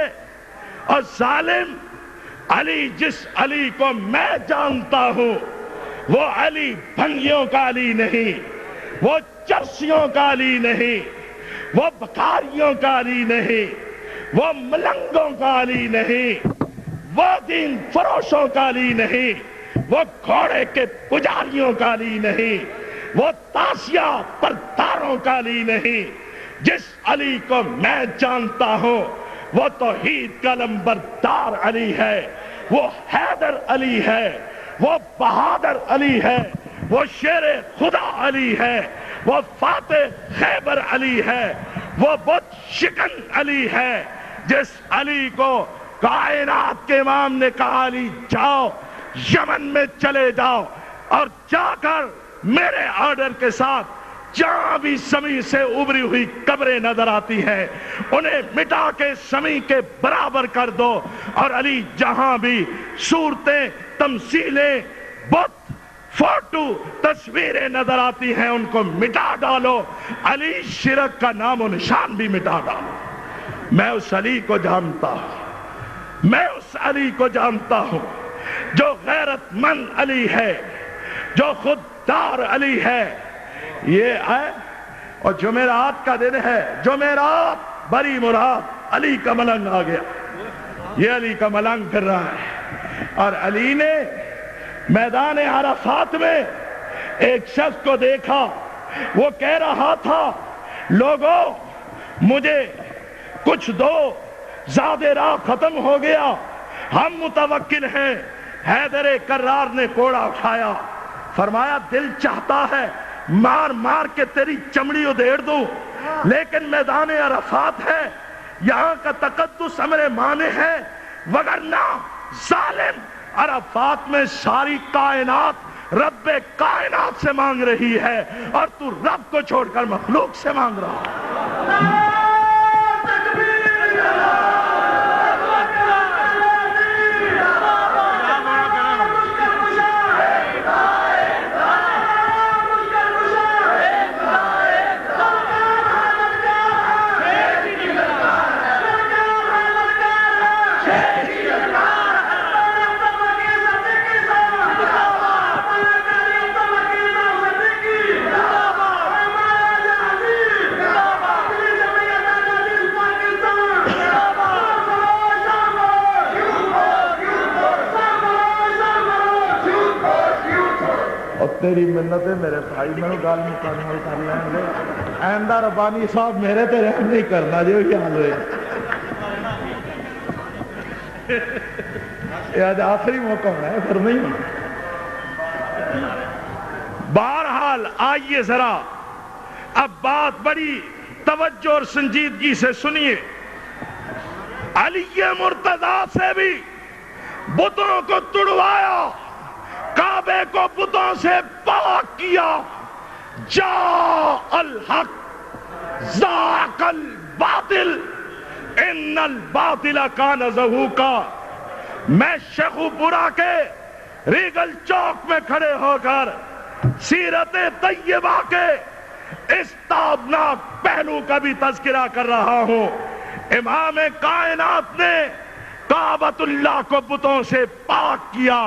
اور ظالم, علی جس علی کو میں جانتا ہوں وہ علی بھنگیوں کا علی نہیں, وہ چرسیوں کا علی نہیں, وہ بکاریوں کا علی نہیں, وہ ملنگوں کا علی نہیں, وہ دین فروشوں کا علی نہیں, وہ گھوڑے کے پجاریوں کا علی نہیں, وہ تاسیہ پر ہزاروں کا علی نہیں، جس علی کو میں جانتا ہوں وہ توحید کا لمبردار علی ہے، وہ حیدر علی ہے، وہ بہادر علی ہے، وہ شیر خدا علی ہے، وہ فاتح خیبر علی ہے، وہ بت شکن علی ہے، جس علی کو کائنات کے امام نے کہا علی جاؤ یمن میں چلے جاؤ اور جا کر میرے آرڈر کے ساتھ جہاں بھی سمی سے ابری ہوئی قبریں نظر آتی ہیں انہیں مٹا کے سمی کے برابر کر دو، اور علی جہاں بھی صورتیں، تمثیلیں، بت، فوٹو، تصویریں نظر آتی ہیں ان کو مٹا ڈالو، علی شرک کا نام و نشان بھی مٹا ڈالو۔ میں اس علی کو جانتا ہوں، میں اس علی کو جانتا ہوں جو غیرت مند علی ہے، جو خوددار علی ہے۔ یہ ہے اور جمعرات کا دن ہے، جمعرات بری مراد، علی کا ملنگ آ گیا، یہ علی کا ملنگ پھر رہا ہے۔ اور علی نے میدان عرفات میں ایک شخص کو دیکھا، وہ کہہ رہا تھا لوگوں مجھے کچھ دو، زیادہ راہ ختم ہو گیا، ہم متوکل ہیں۔ حیدر کرار نے کوڑا اٹھایا، فرمایا دل چاہتا ہے مار مار کے تیری چمڑی ادھیڑ دوں، لیکن میدان عرفات ہے، یہاں کا تقدس امر مانے ہے، وگرنہ ظالم عرفات میں ساری کائنات رب کائنات سے مانگ رہی ہے اور تو رب کو چھوڑ کر مخلوق سے مانگ رہا ہے۔ تیری منتیں میرے بھائی میں گال مکمل کر لیں گے، آئندہ ربانی صاحب میرے تے رحم نہیں کرنا جو یہ حال ہوئے۔ یہ آج آخری موقع ہونا ہے، پھر نہیں ہونا۔ بہرحال آئیے ذرا اب بات بڑی توجہ اور سنجیدگی سے سنیے۔ علی مرتضیٰ سے بھی بتوں کو تڑوایا، کعبے کو بتوں سے پاک کیا، جاء الحق زاق الباطل ان الباطل کان زہوقا۔ میں شیخو پورا کے ریگل چوک میں کھڑے ہو کر سیرت طیبہ کے اس تابناک پہلو کا بھی تذکرہ کر رہا ہوں۔ امام کائنات نے کعبۃ اللہ کو بتوں سے پاک کیا،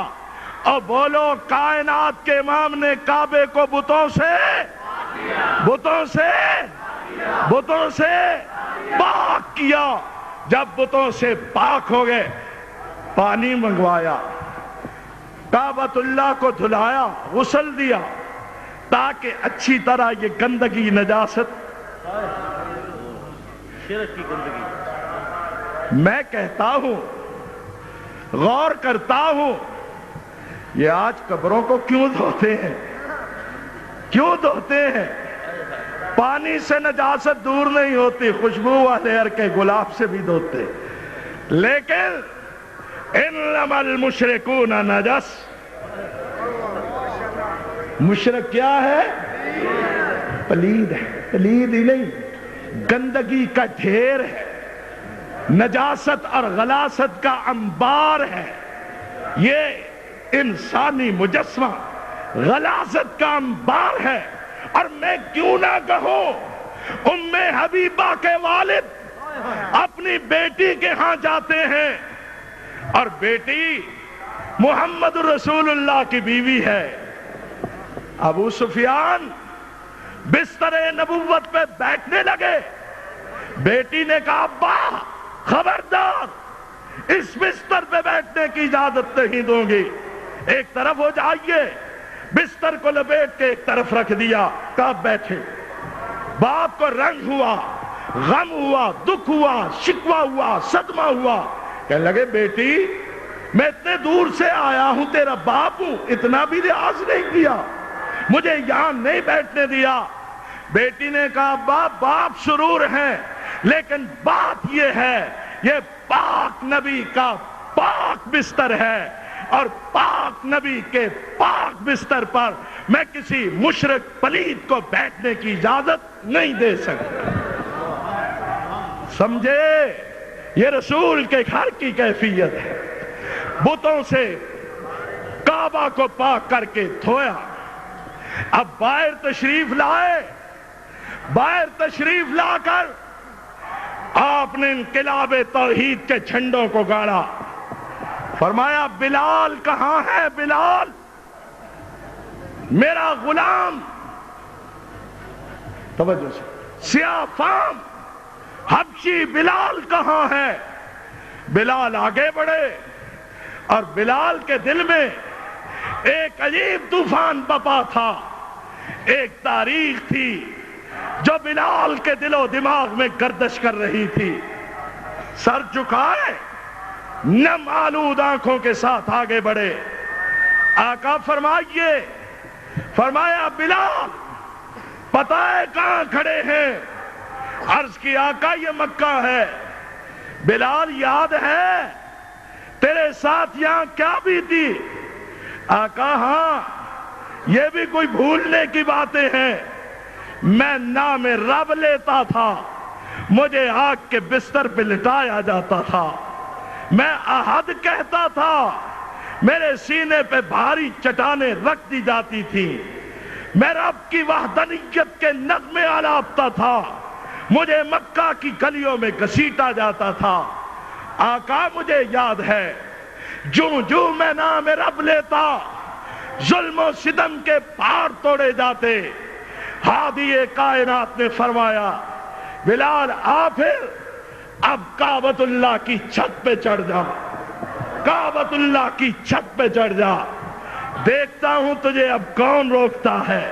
اور بولو کائنات کے امام نے کعبے کو بتوں سے پاک کیا۔ جب بتوں سے پاک ہو گئے پانی منگوایا، کعبۃ اللہ کو دھلایا، غسل دیا تاکہ اچھی طرح یہ گندگی، نجاست، شرک کی گندگی، میں کہتا ہوں، غور کرتا ہوں، یہ آج قبروں کو کیوں دھوتے ہیں؟ کیوں دھوتے ہیں؟ پانی سے نجاست دور نہیں ہوتی، خوشبو والے عرق گلاب سے بھی دھوتے، لیکن انما المشرکون نجس، مشرک کیا ہے؟ پلید ہے، پلید ہی نہیں، گندگی کا ڈھیر ہے، نجاست اور غلاست کا انبار ہے۔ یہ انسانی مجسمہ غلاظت کا انبار ہے، اور میں کیوں نہ کہوں ام حبیبہ کے والد اپنی بیٹی کے ہاں جاتے ہیں، اور بیٹی محمد رسول اللہ کی بیوی ہے۔ ابو سفیان بستر نبوت پہ بیٹھنے لگے، بیٹی نے کہا ابا خبردار، اس بستر پہ بیٹھنے کی اجازت نہیں دوں گی، ایک طرف ہو جائیے۔ بستر کو لپیٹ کے ایک طرف رکھ دیا، کہا بیٹھے۔ باپ کو رنج ہوا، غم ہوا، دکھ ہوا، شکوہ ہوا، صدمہ ہوا. کہنے لگے بیٹی میں اتنے دور سے آیا ہوں، تیرا باپ ہوں، اتنا بھی لحاظ نہیں کیا، مجھے یہاں نہیں بیٹھنے دیا. بیٹی نے کہا باپ سرور ہیں، لیکن بات یہ ہے یہ پاک نبی کا پاک بستر ہے، اور پاک نبی کے پاک بستر پر میں کسی مشرک پلید کو بیٹھنے کی اجازت نہیں دے سکتا. سمجھے؟ یہ رسول کے گھر کی کیفیت ہے. بتوں سے کعبہ کو پاک کر کے دھویا. اب باہر تشریف لائے، باہر تشریف لا کر آپ نے انقلاب توحید کے جھنڈوں کو گاڑا. فرمایا بلال کہاں ہے؟ بلال میرا غلام، توجہ سے، سیاہ فام حبشی بلال کہاں ہے؟ بلال آگے بڑھے اور بلال کے دل میں ایک عجیب طوفان بپا تھا. ایک تاریخ تھی جو بلال کے دل و دماغ میں گردش کر رہی تھی. سر جھکائے، نم آلود آنکھوں کے ساتھ آگے بڑھے. آقا فرمائیے، فرمایا بلال پتہ ہے کہاں کھڑے ہیں؟ عرض کی آقا یہ مکہ ہے. بلال یاد ہے تیرے ساتھ یہاں کیا بھی تھی؟ آقا ہاں یہ بھی کوئی بھولنے کی باتیں ہیں. میں نام رب لیتا تھا، مجھے آگ کے بستر پہ لٹایا جاتا تھا. میں احد کہتا تھا، میرے سینے پہ بھاری چٹانیں رکھ دی جاتی تھی. میں رب کی وحدانیت کے نغمے آلاپتا تھا، مجھے مکہ کی گلیوں میں گھسیٹا جاتا تھا. آقا مجھے یاد ہے جو میں نام رب لیتا ظلم و ستم کے پار توڑے جاتے. ہادی کائنات نے فرمایا بلال آ پھر اب کعبۃ اللہ کی چھت پہ چڑھ جا، کعبۃ اللہ کی چھت پہ چڑھ جا. دیکھتا ہوں تجھے اب کون روکتا ہے،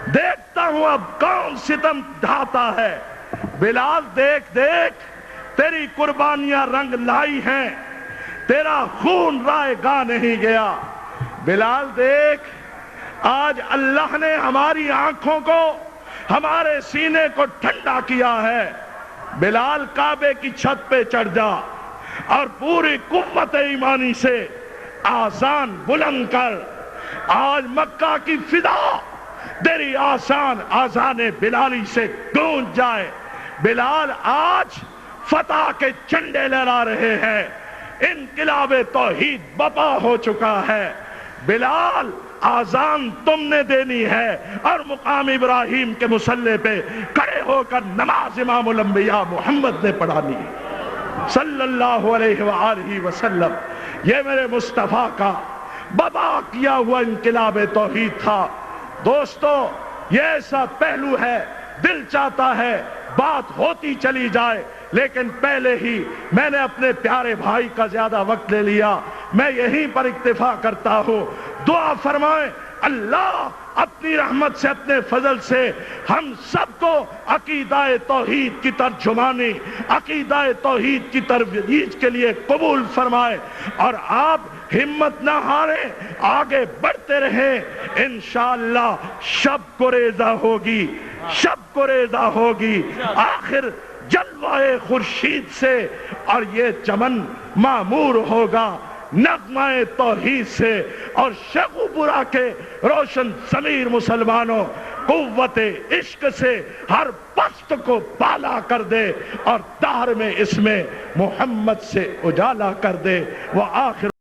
دیکھتا ہوں اب کون ستم ڈھاتا ہے. بلال دیکھ تیری قربانیاں رنگ لائی ہیں، تیرا خون رائے گاہ نہیں گیا. بلال دیکھ آج اللہ نے ہماری آنکھوں کو، ہمارے سینے کو ٹھنڈا کیا ہے. بلال کعبے کی چھت پہ چڑھ جا اور پوری قوت ایمانی سے آذان بلند کر. آج مکہ کی فضا تیری آذان بلالی سے گونج جائے. بلال آج فتح کے جھنڈے لہرا رہے ہیں، انقلاب توحید بپا ہو چکا ہے. بلال آذان تم نے دینی ہے اور مقام ابراہیم کے مصلی پہ کھڑے ہو کر نماز امام الانبیاء محمد نے پڑھانی صلی اللہ علیہ وآلہ وسلم. یہ میرے مصطفیٰ کا بپا کیا ہوا انقلاب توحید تھا. دوستو یہ ایسا پہلو ہے، دل چاہتا ہے بات ہوتی چلی جائے، لیکن پہلے ہی میں نے اپنے پیارے بھائی کا زیادہ وقت لے لیا. میں یہیں پر اکتفا کرتا ہوں. دعا فرمائیں اللہ اپنی رحمت سے، اپنے فضل سے ہم سب کو عقیدہ توحید کی ترجمانی، عقیدہ توحید کی ترویج کے لیے قبول فرمائے. اور آپ ہمت نہ ہاریں، آگے بڑھتے رہیں. انشاءاللہ شب کو ریزہ ہوگی، شب کو ریزہ ہوگی. آخر جلوہ خورشید سے اور یہ چمن معمور ہوگا نغمہ توحید سے. اور شیخوپورہ کے روشن ضمیر مسلمانوں قوت عشق سے ہر پست کو بالا کر دے اور دہر میں اس میں محمد سے اجالا کر دے. وآخر